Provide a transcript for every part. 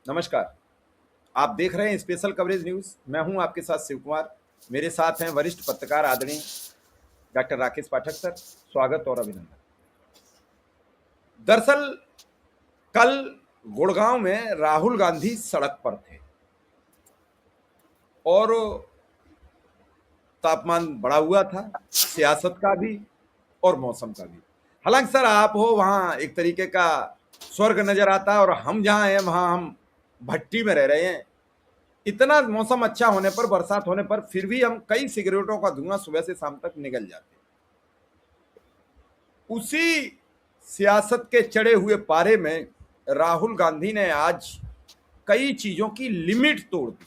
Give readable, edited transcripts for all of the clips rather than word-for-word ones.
नमस्कार। आप देख रहे हैं स्पेशल कवरेज न्यूज़। मैं हूं आपके साथ शिव कुमार। मेरे साथ हैं वरिष्ठ पत्रकार आदरणीय डॉक्टर राकेश पाठक सर। स्वागत और अभिनंदन। दरअसल कल गुड़गांव में राहुल गांधी सड़क पर थे और तापमान बढ़ा हुआ था, सियासत का भी और मौसम का भी। हालांकि सर आप हो वहाँ एक तरीके का स्वर्ग नजर आता है और हम जहाँ हैं वहाँ हम भट्टी में रह रहे हैं। इतना मौसम अच्छा होने पर, बरसात होने पर फिर भी हम कई सिगरेटों का धुआं सुबह से शाम तक निकल जाते। उसी सियासत के चढ़े हुए पारे में राहुल गांधी ने आज कई चीजों की लिमिट तोड़ दी।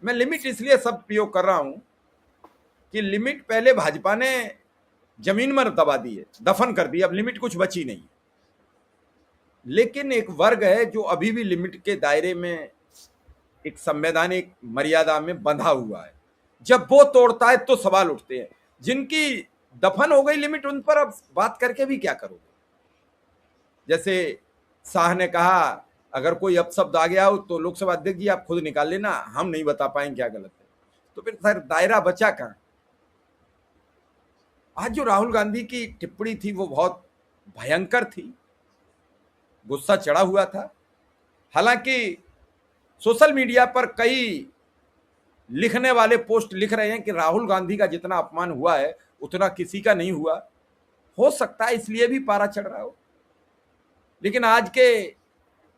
मैं लिमिट इसलिए शब्द प्रयोग कर रहा हूं कि लिमिट पहले भाजपा ने जमीन में दबा दी है, दफन कर दी, अब लिमिट कुछ बची नहीं। लेकिन एक वर्ग है जो अभी भी लिमिट के दायरे में एक संवैधानिक मर्यादा में बंधा हुआ है। जब वो तोड़ता है तो सवाल उठते हैं। जिनकी दफन हो गई लिमिट, उन पर अब बात करके भी क्या करोगे। जैसे शाह ने कहा अगर कोई अपशब्द आ गया हो तो लोकसभा अध्यक्ष जी आप खुद निकाल लेना, हम नहीं बता पाएंगे क्या गलत है। तो फिर सर दायरा बचा कहां। आज जो राहुल गांधी की टिप्पणी थी वो बहुत भयंकर थी, गुस्सा चढ़ा हुआ था। हालांकि सोशल मीडिया पर कई लिखने वाले पोस्ट लिख रहे हैं कि राहुल गांधी का जितना अपमान हुआ है उतना किसी का नहीं हुआ। हो सकता है इसलिए भी पारा चढ़ रहा हो। लेकिन आज के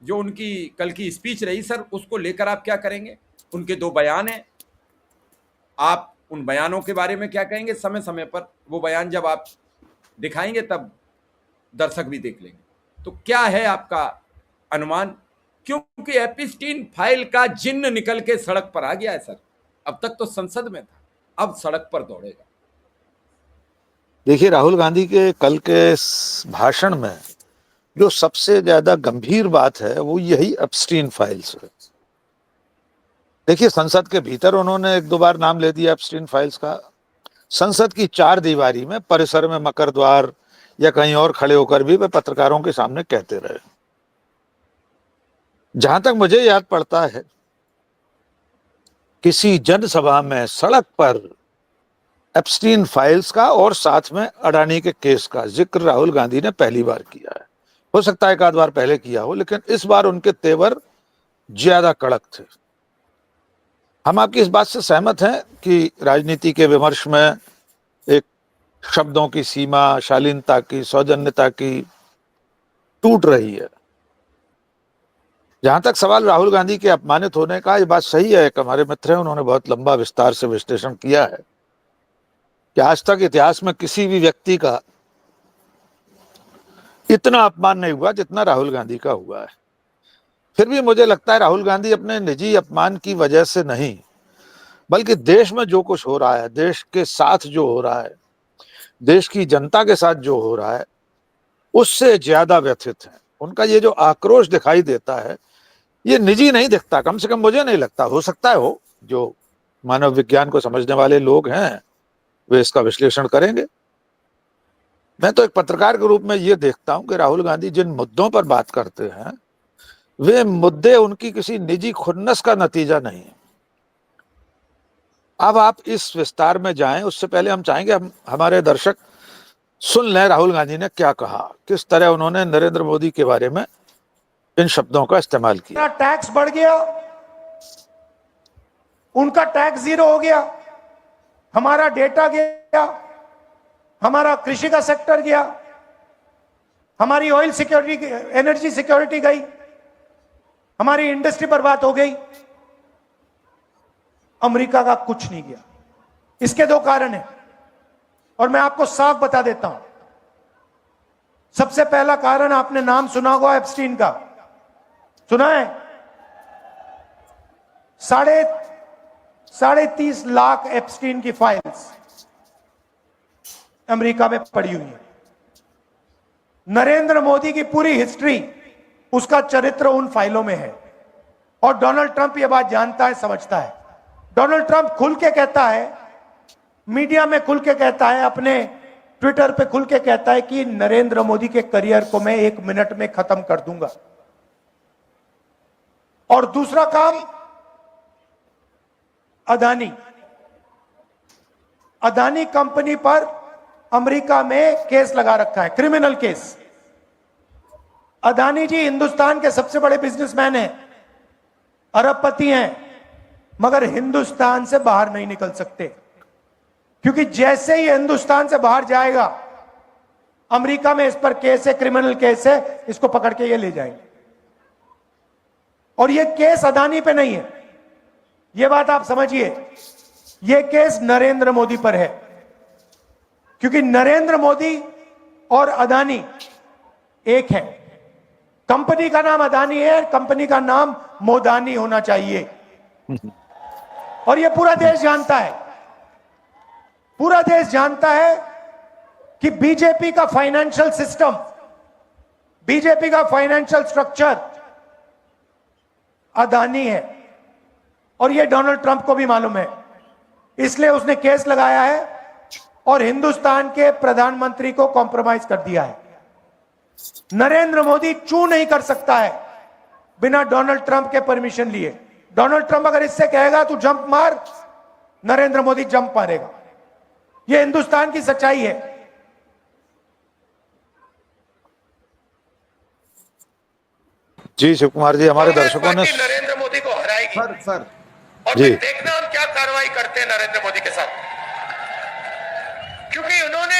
जो उनकी कल की स्पीच रही सर, उसको लेकर आप क्या करेंगे। उनके दो बयान हैं, आप उन बयानों के बारे में क्या कहेंगे। समय समय पर वो बयान जब आप दिखाएंगे तब दर्शक भी देख लेंगे। तो क्या है आपका अनुमान, क्योंकि एपिस्टीन फाइल का जिन्न निकल के सड़क पर आ गया है सर। अब तक तो संसद में था, अब सड़क पर दौड़ेगा। देखिए, राहुल गांधी के कल के भाषण में जो सबसे ज्यादा गंभीर बात है वो यही एप्स्टीन फाइल्स है। देखिए, संसद के भीतर उन्होंने एक दो बार नाम ले दिया एप्स्टीन फाइल्स का। संसद की चार दीवारी में, परिसर में, मकर द्वार या कहीं और खड़े होकर भी वे पत्रकारों के सामने कहते रहे। जहां तक मुझे याद पड़ता है, किसी जनसभा में सड़क पर एप्स्टीन फाइल्स का और साथ में अडानी के केस का जिक्र राहुल गांधी ने पहली बार किया है। हो सकता है एक आध बार पहले किया हो, लेकिन इस बार उनके तेवर ज्यादा कड़क थे। हम आपकी इस बात से सहमत हैं कि राजनीति के विमर्श में एक शब्दों की सीमा, शालीनता की, सौजन्यता की टूट रही है। जहां तक सवाल राहुल गांधी के अपमानित होने का, ये बात सही है। एक हमारे मित्र हैं, उन्होंने बहुत लंबा विस्तार से विश्लेषण किया है कि आज तक इतिहास में किसी भी व्यक्ति का इतना अपमान नहीं हुआ जितना राहुल गांधी का हुआ है। फिर भी मुझे लगता है राहुल गांधी अपने निजी अपमान की वजह से नहीं, बल्कि देश में जो कुछ हो रहा है, देश के साथ जो हो रहा है, देश की जनता के साथ जो हो रहा है, उससे ज्यादा व्यथित हैं। उनका ये जो आक्रोश दिखाई देता है, ये निजी नहीं दिखता। कम से कम मुझे नहीं लगता। हो सकता है हो, जो मानव विज्ञान को समझने वाले लोग हैं वे इसका विश्लेषण करेंगे। मैं तो एक पत्रकार के रूप में ये देखता हूं कि राहुल गांधी जिन मुद्दों पर बात करते हैं, वे मुद्दे उनकी किसी निजी खुन्नस का नतीजा नहीं है। अब आप इस विस्तार में जाएं, उससे पहले हम चाहेंगे हमारे दर्शक सुन लें राहुल गांधी ने क्या कहा, किस तरह उन्होंने नरेंद्र मोदी के बारे में इन शब्दों का इस्तेमाल किया। टैक्स बढ़ गया, उनका टैक्स जीरो हो गया, हमारा डेटा गया, हमारा कृषि का सेक्टर गया, हमारी ऑयल सिक्योरिटी, एनर्जी सिक्योरिटी गई, हमारी इंडस्ट्री बर्बाद हो गई। अमेरिका का कुछ नहीं गया। इसके दो कारण हैं और मैं आपको साफ बता देता हूं। सबसे पहला कारण, आपने नाम सुना होगा एप्स्टीन का, सुना है? 30.5 लाख एप्स्टीन की फाइल्स अमेरिका में पड़ी हुई है। नरेंद्र मोदी की पूरी हिस्ट्री, उसका चरित्र उन फाइलों में है और डोनाल्ड ट्रंप यह बात जानता है, समझता है। डोनाल्ड ट्रंप खुल के कहता है, मीडिया में खुल के कहता है, अपने ट्विटर पे खुल के कहता है कि नरेंद्र मोदी के करियर को मैं 1 मिनट में खत्म कर दूंगा। और दूसरा काम अदानी। अदानी कंपनी पर अमेरिका में केस लगा रखा है, क्रिमिनल केस। अदानी जी हिंदुस्तान के सबसे बड़े बिजनेसमैन हैं, अरबपति हैं, मगर हिंदुस्तान से बाहर नहीं निकल सकते, क्योंकि जैसे ही हिंदुस्तान से बाहर जाएगा, अमेरिका में इस पर केस है, क्रिमिनल केस है, इसको पकड़ के ये ले जाएंगे। और ये केस अदानी पे नहीं है, ये बात आप समझिए, ये केस नरेंद्र मोदी पर है, क्योंकि नरेंद्र मोदी और अदानी एक है। कंपनी का नाम अदानी है, कंपनी का नाम मोदानी होना चाहिए। और ये पूरा देश जानता है, पूरा देश जानता है कि बीजेपी का फाइनेंशियल सिस्टम, बीजेपी का फाइनेंशियल स्ट्रक्चर अदानी है, और ये डोनाल्ड ट्रंप को भी मालूम है, इसलिए उसने केस लगाया है और हिंदुस्तान के प्रधानमंत्री को कॉम्प्रोमाइज कर दिया है। नरेंद्र मोदी चू नहीं कर सकता है बिना डोनाल्ड ट्रंप के परमिशन लिए। डोनाल्ड ट्रंप अगर इससे कहेगा तू जंप मार, नरेंद्र मोदी जंप मारेगा। यह हिंदुस्तान की सच्चाई है। जी शिव कुमार जी, हमारे दर्शकों ने नरेंद्र मोदी को हराएगी सर और जी। फिर देखना हम क्या कार्रवाई करते हैं नरेंद्र मोदी के साथ, क्योंकि इन्होंने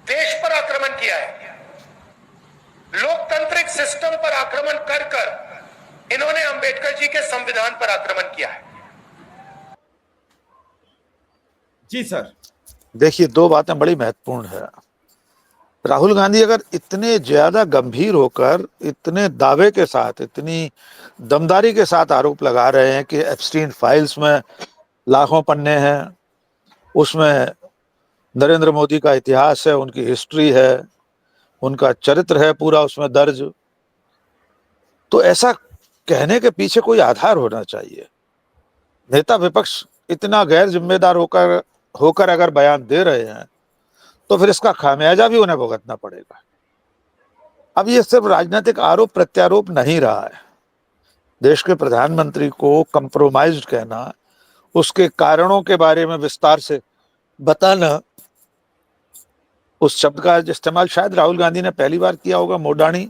देश पर आक्रमण किया है, लोकतांत्रिक सिस्टम पर आक्रमण कर कर इन्होंने अंबेडकर जी के संविधान पर आक्रमण किया है। जी सर, देखिए, दो बातें बड़ी महत्वपूर्ण है। राहुल गांधी अगर इतने ज्यादा गंभीर होकर, इतने दावे के साथ, इतनी दमदारी के साथ आरोप लगा रहे हैं कि एप्स्टीन फाइल्स में लाखों पन्ने हैं, उसमें नरेंद्र मोदी का इतिहास है, उनकी हिस्ट्री है, उनका चरित्र है पूरा उसमें दर्ज, तो ऐसा कहने के पीछे कोई आधार होना चाहिए। नेता विपक्ष इतना गैर जिम्मेदार होकर अगर बयान दे रहे हैं तो फिर इसका खामियाजा भी उन्हें भुगतना पड़ेगा। अब ये सिर्फ राजनीतिक आरोप प्रत्यारोप नहीं रहा है। देश के प्रधानमंत्री को कंप्रोमाइज्ड कहना, उसके कारणों के बारे में विस्तार से बताना, उस शब्द का इस्तेमाल शायद राहुल गांधी ने पहली बार किया होगा। मोडानी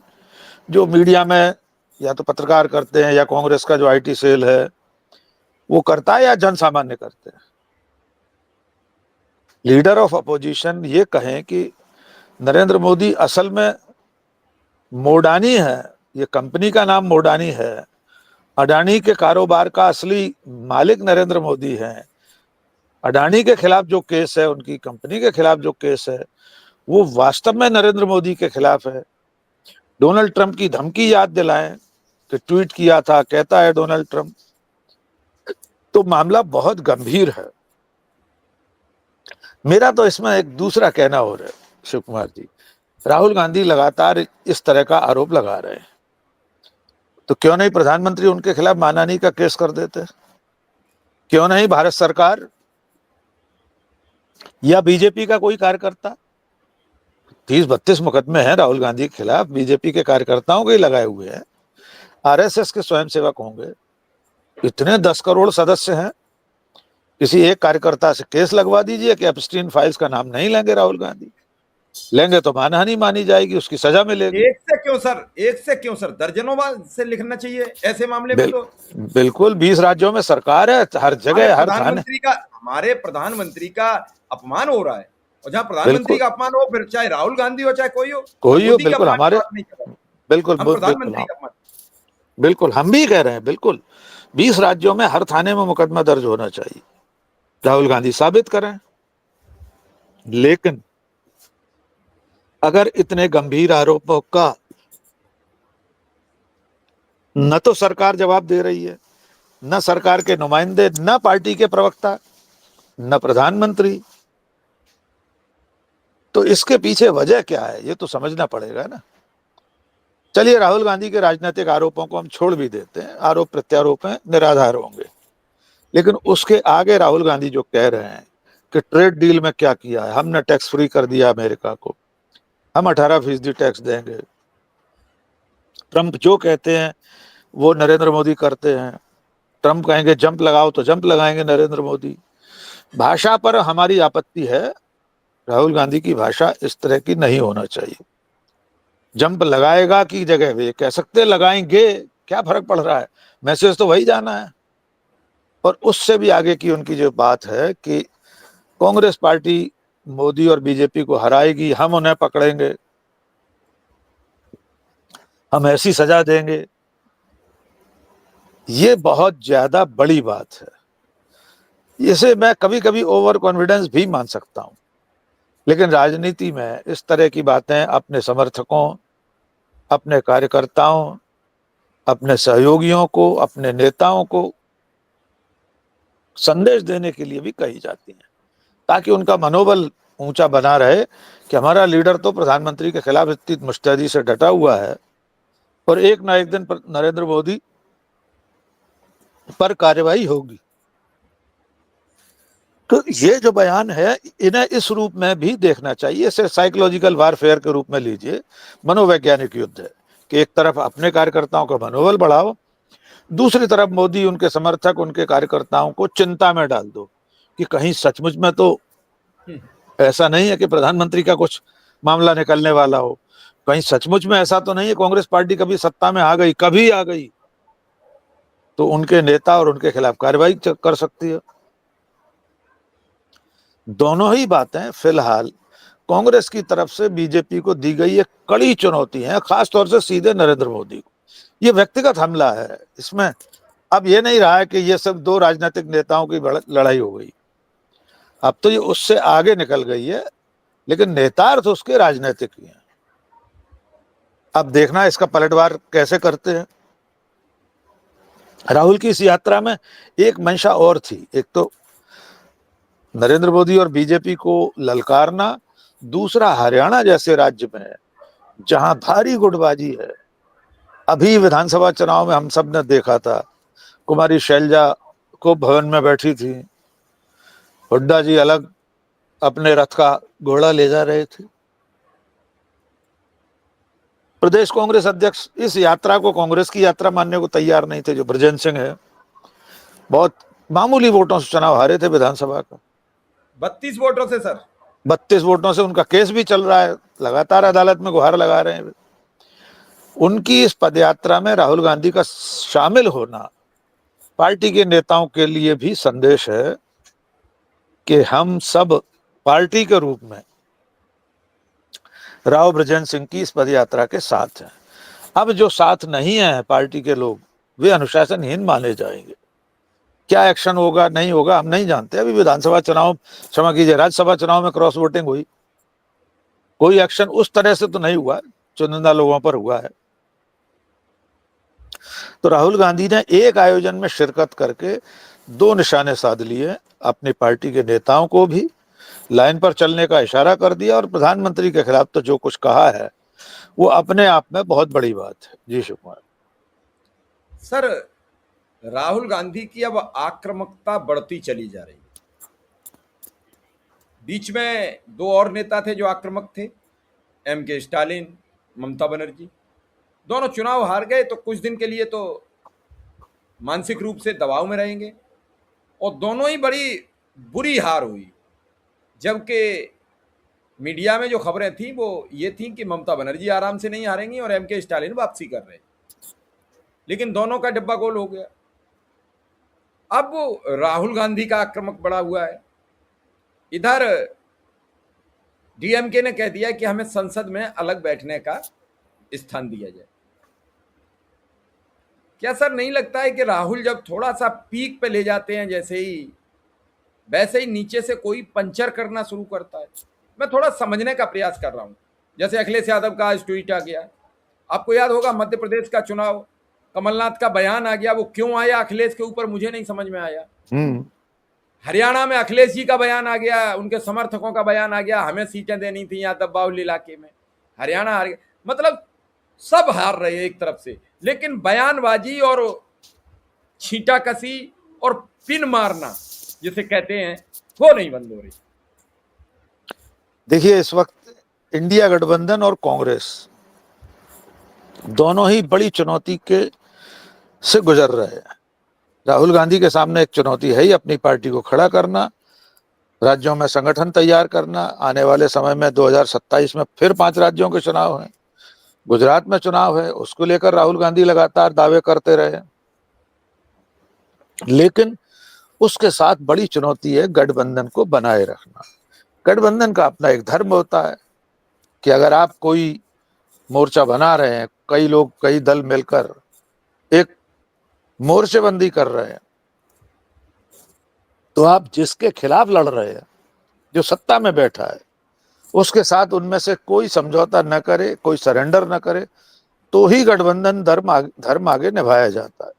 जो मीडिया में या तो पत्रकार करते हैं या कांग्रेस का जो आईटी सेल है वो करता है या जन सामान्य करते हैं। लीडर ऑफ अपोजिशन ये कहें कि नरेंद्र मोदी असल में मोडानी है, ये कंपनी का नाम मोडानी है, अडानी के कारोबार का असली मालिक नरेंद्र मोदी है, अडानी के खिलाफ जो केस है, उनकी कंपनी के खिलाफ जो केस है, वो वास्तव में नरेंद्र मोदी के खिलाफ है। डोनाल्ड ट्रंप की धमकी याद दिलाएं कि ट्वीट किया था, कहता है डोनाल्ड ट्रंप, तो मामला बहुत गंभीर है। मेरा तो इसमें एक दूसरा कहना हो रहा है शिव कुमार जी, राहुल गांधी लगातार इस तरह का आरोप लगा रहे हैं, तो क्यों नहीं प्रधानमंत्री उनके खिलाफ मानहानि का केस कर देते? क्यों नहीं भारत सरकार या बीजेपी का कोई कार्यकर्ता? 30-32 मुकदमे हैं राहुल गांधी के खिलाफ, बीजेपी के कार्यकर्ताओं के लगाए हुए हैं, आरएसएस के स्वयंसेवक होंगे, इतने 10 करोड़ सदस्य हैं, किसी एक कार्यकर्ता से केस लगवा दीजिए कि एप्स्टीन फाइल्स का नाम नहीं लेंगे राहुल गांधी, लेंगे तो मानहानि मानी जाएगी, उसकी सजा मिलेगी। एक से क्यों सर, दर्जनों बार से लिखना चाहिए ऐसे मामले में। तो बिल्कुल 20 राज्यों में सरकार है, हर जगह हर थाने। हमारे प्रधानमंत्री का अपमान हो रहा है, और जहाँ प्रधानमंत्री का अपमान हो, फिर चाहे राहुल गांधी हो चाहे कोई हो, बिल्कुल हमारे बिल्कुल हम भी कह रहे हैं, बिल्कुल 20 राज्यों में हर थाने में मुकदमा दर्ज होना चाहिए, राहुल गांधी साबित करें। लेकिन अगर इतने गंभीर आरोपों का न तो सरकार जवाब दे रही है, न सरकार के नुमाइंदे, न पार्टी के प्रवक्ता, न प्रधानमंत्री, तो इसके पीछे वजह क्या है ये तो समझना पड़ेगा ना। चलिए, राहुल गांधी के राजनीतिक आरोपों को हम छोड़ भी देते हैं, आरोप प्रत्यारोप हैं, निराधार होंगे, लेकिन उसके आगे राहुल गांधी जो कह रहे हैं कि ट्रेड डील में क्या किया है, हमने टैक्स फ्री कर दिया अमेरिका को, हम 18% टैक्स देंगे, ट्रंप जो कहते हैं वो नरेंद्र मोदी करते हैं। ट्रंप कहेंगे जंप लगाओ तो जंप लगाएंगे नरेंद्र मोदी। भाषा पर हमारी आपत्ति है। राहुल गांधी की भाषा इस तरह की नहीं होना चाहिए। जंप लगाएगा की जगह वे कह सकते लगाएंगे, क्या फर्क पड़ रहा है, मैसेज तो वही जाना है। और उससे भी आगे की उनकी जो बात है कि कांग्रेस पार्टी मोदी और बीजेपी को हराएगी, हम उन्हें पकड़ेंगे, हम ऐसी सजा देंगे, ये बहुत ज्यादा बड़ी बात है। इसे मैं कभी कभी ओवर कॉन्फिडेंस भी मान सकता हूं, लेकिन राजनीति में इस तरह की बातें अपने समर्थकों, अपने कार्यकर्ताओं, अपने सहयोगियों को, अपने नेताओं को संदेश देने के लिए भी कही जाती हैं, ताकि उनका मनोबल ऊंचा बना रहे कि हमारा लीडर तो प्रधानमंत्री के खिलाफ इतनी मुस्तैदी से डटा हुआ है और एक ना एक दिन नरेंद्र मोदी पर कार्रवाई होगी। तो ये जो बयान है इन्हें इस रूप में भी देखना चाहिए। इसे साइकोलॉजिकल वारफेयर के रूप में लीजिए, मनोवैज्ञानिक युद्ध है कि एक तरफ अपने कार्यकर्ताओं का मनोबल बढ़ाओ, दूसरी तरफ मोदी, उनके समर्थक, उनके कार्यकर्ताओं को चिंता में डाल दो कि कहीं सचमुच में तो ऐसा नहीं है कि प्रधानमंत्री का कुछ मामला निकलने वाला हो, कहीं सचमुच में ऐसा तो नहीं है कांग्रेस पार्टी कभी सत्ता में आ गई, कभी आ गई तो उनके नेता और उनके खिलाफ कार्रवाई कर सकती है। दोनों ही बातें फिलहाल कांग्रेस की तरफ से बीजेपी को दी गई एक कड़ी चुनौती है, खासतौर से सीधे नरेंद्र मोदी को। ये व्यक्तिगत हमला है, इसमें अब ये नहीं रहा है कि ये सब दो राजनीतिक नेताओं की लड़ाई हो गई, अब तो ये उससे आगे निकल गई है, लेकिन नेतार्थ उसके राजनीतिक ही हैं। अब देखना इसका पलटवार कैसे करते हैं। राहुल की इस यात्रा में एक मंशा और थी, एक तो नरेंद्र मोदी और बीजेपी को ललकारना, दूसरा हरियाणा जैसे राज्य में जहां भारी गुटबाजी है। अभी विधानसभा चुनाव में हम सब ने देखा था, कुमारी शैलजा को भवन में बैठी थी, हुड्डा जी अलग अपने रथ का घोड़ा ले जा रहे थे। प्रदेश कांग्रेस अध्यक्ष इस यात्रा को कांग्रेस की यात्रा मानने को तैयार नहीं थे, जो ब्रजेंद्र सिंह है, बहुत मामूली वोटों से चुनाव हारे थे विधानसभा का, 32 वोटों से सर, 32 वोटों से। उनका केस भी चल रहा है, लगातार अदालत में गुहार लगा रहे हैं। उनकी इस पदयात्रा में राहुल गांधी का शामिल होना पार्टी के नेताओं के लिए भी संदेश है कि हम सब पार्टी के रूप में राव ब्रजेंद्र सिंह की इस पदयात्रा के साथ हैं। अब जो साथ नहीं है पार्टी के लोग, वे अनुशासनहीन माने जाएंगे। क्या एक्शन होगा नहीं होगा हम नहीं जानते। अभी विधानसभा चुनाव, क्षमा कीजिए, राज्यसभा चुनाव में क्रॉस वोटिंग हुई, कोई एक्शन उस तरह से तो नहीं हुआ, चुनिंदा लोगों पर हुआ है। तो राहुल गांधी ने एक आयोजन में शिरकत करके दो निशाने साध लिए, अपनी पार्टी के नेताओं को भी लाइन पर चलने का इशारा कर दिया, और प्रधानमंत्री के खिलाफ तो जो कुछ कहा है वो अपने आप में बहुत बड़ी बात है। जी शिव कुमार। सर, राहुल गांधी की अब आक्रामकता बढ़ती चली जा रही है। बीच में दो और नेता थे जो आक्रामक थे, M.K. स्टालिन, ममता बनर्जी। दोनों चुनाव हार गए तो कुछ दिन के लिए तो मानसिक रूप से दबाव में रहेंगे, और दोनों ही बड़ी बुरी हार हुई। जबकि मीडिया में जो खबरें थी वो ये थी कि ममता बनर्जी आराम से नहीं हारेंगी और M.K. स्टालिन वापसी कर रहे हैं, लेकिन दोनों का डिब्बा गोल हो गया। अब राहुल गांधी का आक्रामक बढ़ा हुआ है। इधर डीएमके ने कह दिया कि हमें संसद में अलग बैठने का स्थान दिया जाए। क्या सर नहीं लगता है कि राहुल जब थोड़ा सा पीक पे ले जाते हैं जैसे ही, वैसे ही नीचे से कोई पंचर करना शुरू करता है? मैं थोड़ा समझने का प्रयास कर रहा हूं। जैसे अखिलेश यादव का आज ट्वीट आ गया, आपको याद होगा मध्य प्रदेश का चुनाव, कमलनाथ का बयान आ गया, वो क्यों आया अखिलेश के ऊपर मुझे नहीं समझ में आया। हरियाणा में अखिलेश जी का बयान आ गया, उनके समर्थकों का बयान आ गया, हमें सीटें देनी थी यहाँ दबाउल इलाके में, हरियाणा हार गया। मतलब सब हार रहे हैं एक तरफ से, लेकिन बयानबाजी और छींटाकशी और पिन मारना जिसे कहते हैं वो नहीं बंद हो रही। देखिए, इस वक्त इंडिया गठबंधन और कांग्रेस दोनों ही बड़ी चुनौती के से गुजर रहे हैं। राहुल गांधी के सामने एक चुनौती है ही अपनी पार्टी को खड़ा करना, राज्यों में संगठन तैयार करना। आने वाले समय में 2027 में फिर 5 राज्यों के चुनाव हैं, गुजरात में चुनाव है, उसको लेकर राहुल गांधी लगातार दावे करते रहे। लेकिन उसके साथ बड़ी चुनौती है गठबंधन को बनाए रखना। गठबंधन का अपना एक धर्म होता है कि अगर आप कोई मोर्चा बना रहे हैं, कई लोग कई दल मिलकर एक मोर्चेबंदी कर रहे हैं, तो आप जिसके खिलाफ लड़ रहे हैं, जो सत्ता में बैठा है, उसके साथ उनमें से कोई समझौता न करे, कोई सरेंडर न करे, तो ही गठबंधन धर्म आगे निभाया जाता है।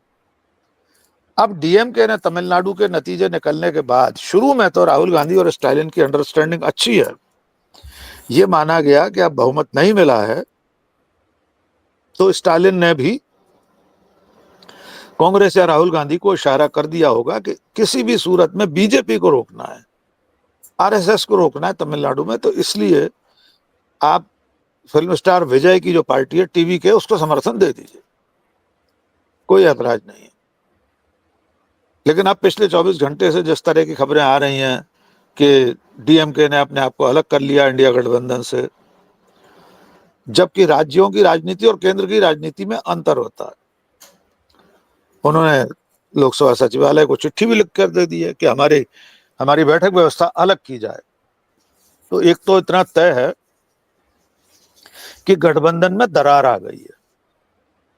अब डीएमके ने तमिलनाडु के नतीजे निकलने के बाद शुरू में तो राहुल गांधी और स्टालिन की अंडरस्टैंडिंग अच्छी है, ये माना गया कि अब बहुमत नहीं मिला है, तो स्टालिन ने भी कांग्रेस या राहुल गांधी को इशारा कर दिया होगा कि किसी भी सूरत में बीजेपी को रोकना है, आरएसएस को रोकना है तमिलनाडु में, तो इसलिए आप फिल्म स्टार विजय की जो पार्टी है टीवी के, उसको समर्थन दे दीजिए, कोई ऐतराज नहीं है। लेकिन अब पिछले 24 घंटे से जिस तरह की खबरें आ रही हैं कि डीएमके ने अपने आप को अलग कर लिया इंडिया गठबंधन से, जबकि राज्यों की राजनीति और केंद्र की राजनीति में अंतर होता है। उन्होंने लोकसभा सचिवालय को चिट्ठी भी लिख कर दे दी है कि हमारी बैठक व्यवस्था अलग की जाए। तो एक तो इतना तय है कि गठबंधन में दरार आ गई है,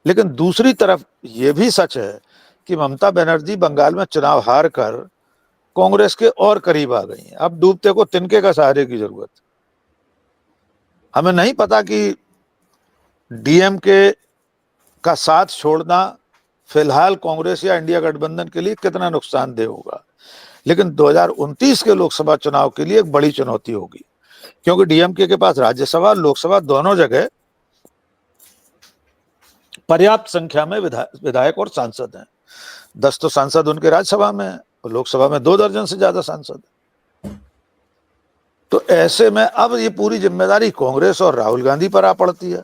लेकिन दूसरी तरफ यह भी सच है कि ममता बनर्जी बंगाल में चुनाव हार कर कांग्रेस के और करीब आ गई हैं। अब डूबते को तिनके का सहारे की जरूरत। हमें नहीं पता कि डीएमके का साथ छोड़ना फिलहाल कांग्रेस या इंडिया गठबंधन के लिए कितना नुकसानदेह होगा, लेकिन 2029 के लोकसभा चुनाव के लिए एक बड़ी चुनौती होगी, क्योंकि डीएमके के पास राज्यसभा और लोकसभा दोनों जगह पर्याप्त संख्या में विधायक और सांसद हैं। 10 तो सांसद उनके राज्यसभा में है और लोकसभा में 2 दर्जन से ज्यादा सांसद हैं। तो ऐसे में अब ये पूरी जिम्मेदारी कांग्रेस और राहुल गांधी पर आ पड़ती है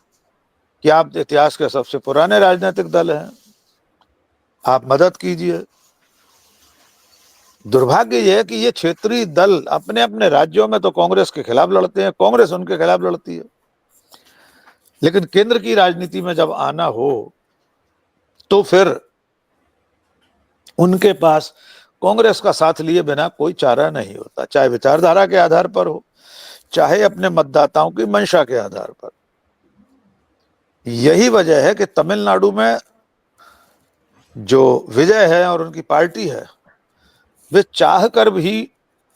कि आप इतिहास के सबसे पुराने राजनीतिक दल हैं, आप मदद कीजिए। दुर्भाग्य यह है कि ये क्षेत्रीय दल अपने अपने राज्यों में तो कांग्रेस के खिलाफ लड़ते हैं, कांग्रेस उनके खिलाफ लड़ती है, लेकिन केंद्र की राजनीति में जब आना हो तो फिर उनके पास कांग्रेस का साथ लिए बिना कोई चारा नहीं होता, चाहे विचारधारा के आधार पर हो, चाहे अपने मतदाताओं की मंशा के आधार पर। यही वजह है कि तमिलनाडु में जो विजय है और उनकी पार्टी है, वे चाह कर भी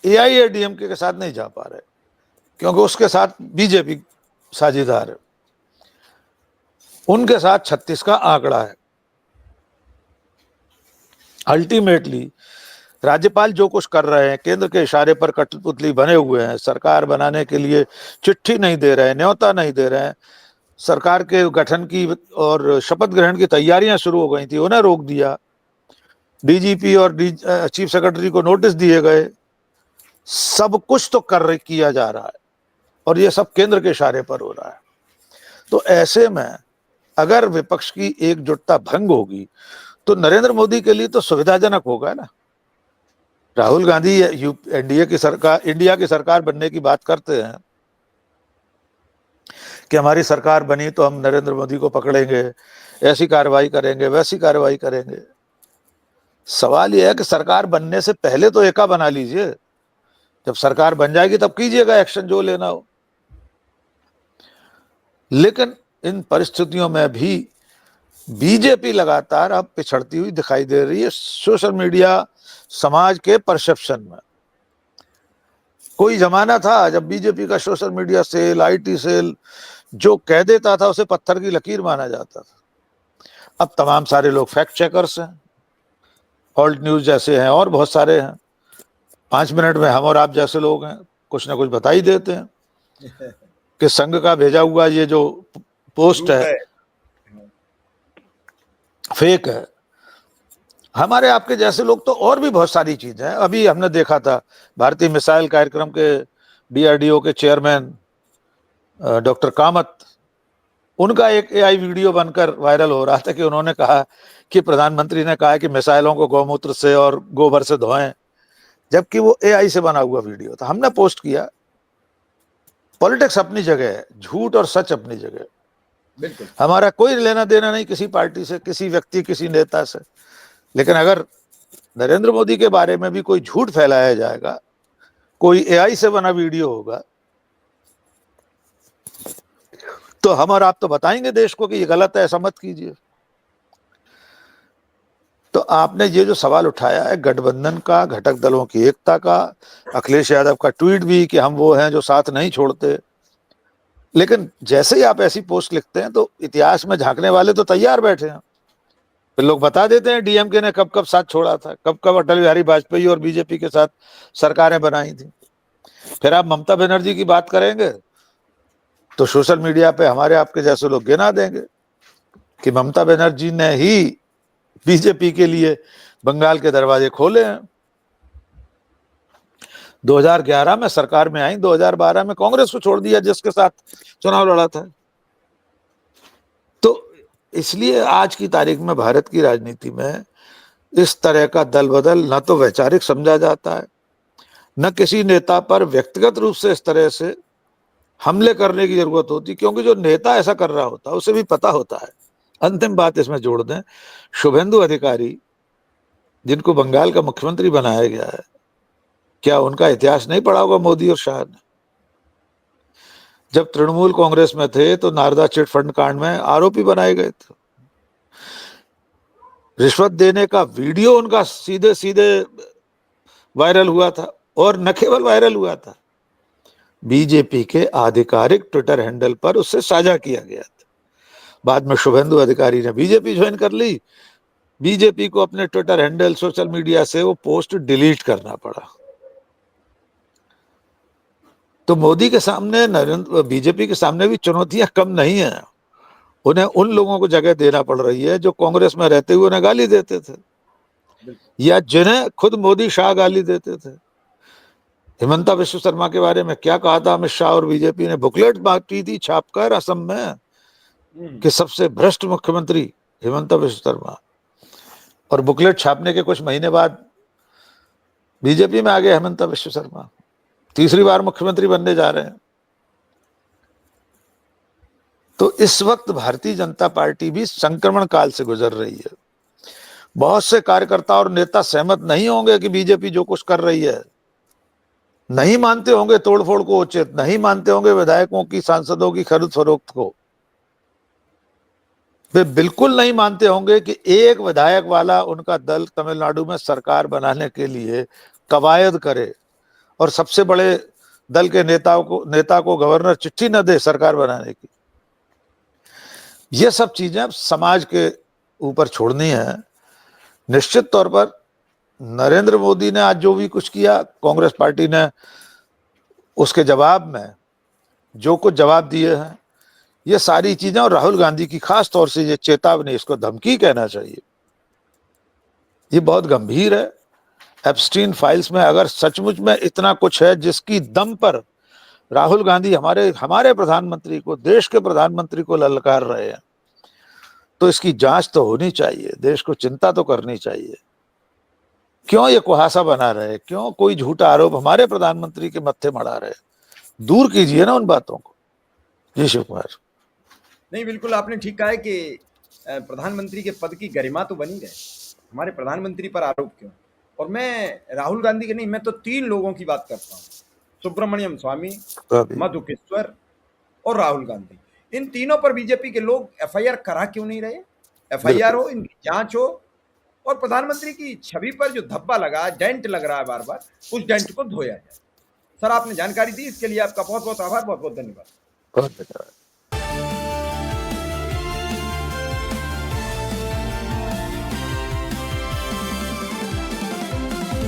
एआईएडीएमके के साथ नहीं जा पा रहे, क्योंकि उसके साथ बीजेपी साझेदार है, उनके साथ 36 का आंकड़ा है। अल्टीमेटली राज्यपाल जो कुछ कर रहे हैं, केंद्र के इशारे पर कठपुतली बने हुए हैं, सरकार बनाने के लिए चिट्ठी नहीं दे रहे हैं, न्योता नहीं दे रहे हैं, सरकार के गठन की और शपथ ग्रहण की तैयारियां शुरू हो गई थी, उन्हें रोक दिया, डीजीपी और चीफ सेक्रेटरी को नोटिस दिए गए, सब कुछ तो किया जा रहा है और ये सब केंद्र के इशारे पर हो रहा है। तो ऐसे में अगर विपक्ष की एकजुटता भंग होगी तो नरेंद्र मोदी के लिए तो सुविधाजनक होगा ना। राहुल गांधी इंडिया की सरकार बनने की बात करते हैं कि हमारी सरकार बनी तो हम नरेंद्र मोदी को पकड़ेंगे, ऐसी कार्रवाई करेंगे, वैसी कार्रवाई करेंगे। सवाल यह है कि सरकार बनने से पहले तो एका बना लीजिए, जब सरकार बन जाएगी तब कीजिएगा एक्शन जो लेना हो। लेकिन इन परिस्थितियों में भी बीजेपी लगातार अब पिछड़ती हुई दिखाई दे रही है सोशल मीडिया समाज के परसेप्शन में। कोई जमाना था जब बीजेपी का social media cell, IT cell जो कह देता था उसे पत्थर की लकीर माना जाता था। अब तमाम सारे लोग फैक्ट चेकर्स हैं, ऑल्ट न्यूज जैसे हैं और बहुत सारे हैं। 5 मिनट में हम और आप जैसे लोग हैं, कुछ ना कुछ बता ही देते हैं कि संघ का भेजा हुआ ये जो पोस्ट है फेक है। हमारे आपके जैसे लोग तो और भी बहुत सारी चीजें हैं। अभी हमने देखा था भारतीय मिसाइल कार्यक्रम के डीआरडीओ के चेयरमैन डॉक्टर कामत उनका एक एआई वीडियो बनकर वायरल हो रहा था कि उन्होंने कहा कि प्रधानमंत्री ने कहा कि मिसाइलों को गौमूत्र से और गोबर से धोएं, जबकि वो एआई से बना हुआ वीडियो था। हमने पोस्ट किया। पॉलिटिक्स अपनी जगह है, झूठ और सच अपनी जगह है। बिल्कुल हमारा कोई लेना देना नहीं किसी पार्टी से, किसी व्यक्ति, किसी नेता से। लेकिन अगर नरेंद्र मोदी के बारे में भी कोई झूठ फैलाया जाएगा, कोई एआई से बना वीडियो होगा, तो हम और आप तो बताएंगे देश को कि ये गलत है, ऐसा मत कीजिए। तो आपने ये जो सवाल उठाया है गठबंधन का, घटक दलों की एकता का, अखिलेश यादव का ट्वीट भी कि हम वो हैं जो साथ नहीं छोड़ते, लेकिन जैसे ही आप ऐसी पोस्ट लिखते हैं तो इतिहास में झांकने वाले तो तैयार बैठे हैं। फिर लोग बता देते हैं डीएमके ने कब कब साथ छोड़ा था, कब कब अटल बिहारी वाजपेयी और बीजेपी के साथ सरकारें बनाई थी। फिर आप ममता बनर्जी की बात करेंगे तो सोशल मीडिया पे हमारे आपके जैसे लोग गिना देंगे कि ममता बनर्जी ने ही बीजेपी के लिए बंगाल के दरवाजे खोले हैं। 2011 में सरकार में आई, 2012 में कांग्रेस को छोड़ दिया जिसके साथ चुनाव लड़ा था। तो इसलिए आज की तारीख में भारत की राजनीति में इस तरह का दल बदल न तो वैचारिक समझा जाता है, न किसी नेता पर व्यक्तिगत रूप से इस तरह से हमले करने की जरूरत होती, क्योंकि जो नेता ऐसा कर रहा होता है उसे भी पता होता है। अंतिम बात इसमें जोड़ दें, शुभेंदु अधिकारी जिनको बंगाल का मुख्यमंत्री बनाया गया है, क्या उनका इतिहास नहीं पढ़ा होगा मोदी और शाह ने? जब तृणमूल कांग्रेस में थे तो नारदा चिट फंड कांड में आरोपी बनाए गए थे। रिश्वत देने का वीडियो उनका सीधे सीधे वायरल हुआ था, और न केवल वायरल हुआ था, बीजेपी के आधिकारिक ट्विटर हैंडल पर उससे साझा किया गया था। बाद में शुभेंदु अधिकारी ने बीजेपी ज्वाइन कर ली, बीजेपी को अपने ट्विटर हैंडल, सोशल मीडिया से वो पोस्ट डिलीट करना पड़ा। तो मोदी के सामने, बीजेपी के सामने भी चुनौतियां कम नहीं है। उन्हें उन लोगों को जगह देना पड़ रही है जो कांग्रेस में रहते हुए उन्हें गाली देते थे, या जिन्हें खुद मोदी शाह गाली देते थे। हिमंता विश्व शर्मा के बारे में क्या कहा था अमित शाह और बीजेपी ने? बुकलेट बांटी थी छापकर असम में कि सबसे भ्रष्ट मुख्यमंत्री हिमंता विश्व शर्मा, और बुकलेट छापने के कुछ महीने बाद बीजेपी में आ गए हिमंता विश्व शर्मा, तीसरी बार मुख्यमंत्री बनने जा रहे हैं। तो इस वक्त भारतीय जनता पार्टी भी संक्रमण काल से गुजर रही है। बहुत से कार्यकर्ता और नेता सहमत नहीं होंगे कि बीजेपी जो कुछ कर रही है, नहीं मानते होंगे तोड़फोड़ को उचित, नहीं मानते होंगे विधायकों की, सांसदों की खरीद फरोख्त को। वे बिल्कुल नहीं मानते होंगे कि एक विधायक वाला उनका दल तमिलनाडु में सरकार बनाने के लिए कवायद करे और सबसे बड़े दल के नेता को गवर्नर चिट्ठी न दे सरकार बनाने की। ये सब चीजें अब समाज के ऊपर छोड़नी है। निश्चित तौर पर नरेंद्र मोदी ने आज जो भी कुछ किया, कांग्रेस पार्टी ने उसके जवाब में जो कुछ जवाब दिए हैं, ये सारी चीजें, और राहुल गांधी की खास तौर से ये चेतावनी, इसको धमकी कहना चाहिए, ये बहुत गंभीर है। एप्स्टीन फाइल्स में अगर सचमुच में इतना कुछ है जिसकी दम पर राहुल गांधी हमारे प्रधानमंत्री को, देश के प्रधानमंत्री को ललकार रहे हैं, तो इसकी जांच तो होनी चाहिए, देश को चिंता तो करनी चाहिए। क्यों ये कुहासा बना रहे, क्यों कोई झूठा आरोप हमारे प्रधानमंत्री के मत्थे मढ़ा रहे? दूर कीजिए ना उन बातों को। जी शिव कुमार। नहीं, बिल्कुल आपने ठीक कहा है कि प्रधानमंत्री के पद की गरिमा तो बनी रहे, हमारे प्रधानमंत्री पर आरोप क्यों? और मैं राहुल गांधी के नहीं, मैं तो 3 लोगों की बात करता हूँ, सुब्रमण्यम स्वामी, मधु किश्वर और राहुल गांधी। इन तीनों पर बीजेपी के लोग एफआईआर करा क्यों नहीं रहे? एफआईआर हो, इनकी जांच हो, और प्रधानमंत्री की छवि पर जो धब्बा लगा, डेंट लग रहा है बार बार, उस डेंट को धोया जाए। सर, आपने जानकारी दी, इसके लिए आपका बहुत बहुत आभार, बहुत बहुत धन्यवाद। बहुत धन्यवाद।